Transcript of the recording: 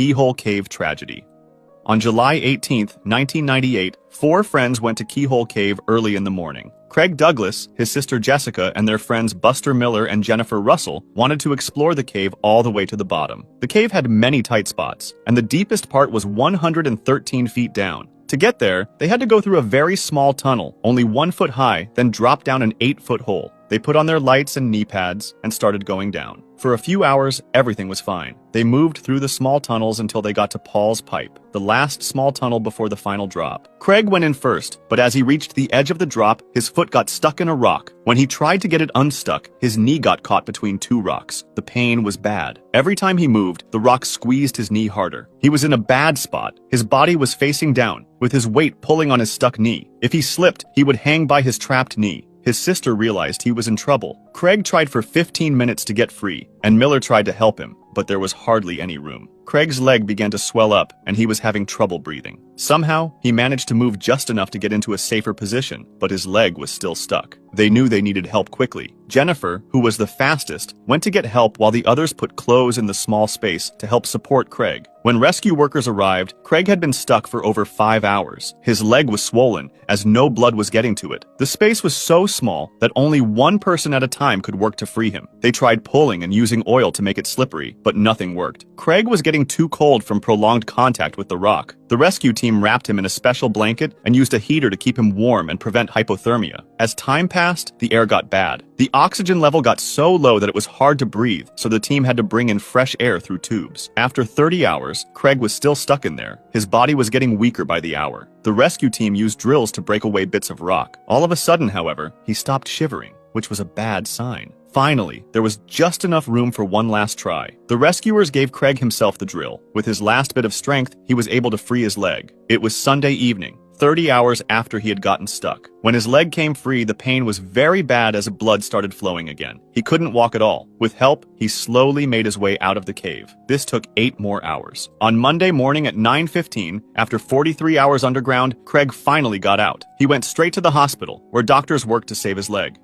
Keyhole Cave Tragedy. On July 18, 1998, 4 friends went to Keyhole Cave early in the morning. Craig Douglas, his sister Jessica, and their friends Buster Miller and Jennifer Russell wanted to explore the cave all the way to the bottom. The cave had many tight spots, and the deepest part was 113 feet down. To get there, they had to go through a very small tunnel, only 1 foot high, then drop down an 8-foot hole. They put on their lights and knee pads and started going down. For a few hours, everything was fine. They moved through the small tunnels until they got to Paul's Pipe, the last small tunnel before the final drop. Craig went in first, but as he reached the edge of the drop, his foot got stuck in a rock. When he tried to get it unstuck, his knee got caught between 2 rocks. The pain was bad. Every time he moved, the rock squeezed his knee harder. He was in a bad spot. His body was facing down, with his weight pulling on his stuck knee. If he slipped, he would hang by his trapped knee. His sister realized he was in trouble. Craig tried for 15 minutes to get free, and Miller tried to help him, but there was hardly any room. Craig's leg began to swell up, and he was having trouble breathing. Somehow, he managed to move just enough to get into a safer position, but his leg was still stuck. They knew they needed help quickly. Jennifer, who was the fastest, went to get help while the others put clothes in the small space to help support Craig. When rescue workers arrived, Craig had been stuck for over 5 hours. His leg was swollen, as no blood was getting to it. The space was so small that only one person at a time could work to free him. They tried pulling and using oil to make it slippery, but nothing worked. Craig was getting too cold from prolonged contact with the rock. The rescue team wrapped him in a special blanket and used a heater to keep him warm and prevent hypothermia. As time passed, the air got bad. The oxygen level got so low that it was hard to breathe, so the team had to bring in fresh air through tubes. After 30 hours, Craig was still stuck in there. His body was getting weaker by the hour. The rescue team used drills to break away bits of rock. All of a sudden, however, he stopped shivering, which was a bad sign. Finally, there was just enough room for one last try. The rescuers gave Craig himself the drill. With his last bit of strength, he was able to free his leg. It was Sunday evening, 30 hours after he had gotten stuck. When his leg came free, the pain was very bad as blood started flowing again. He couldn't walk at all. With help, he slowly made his way out of the cave. This took 8 more hours. On Monday morning at 9:15, after 43 hours underground, Craig finally got out. He went straight to the hospital, where doctors worked to save his leg.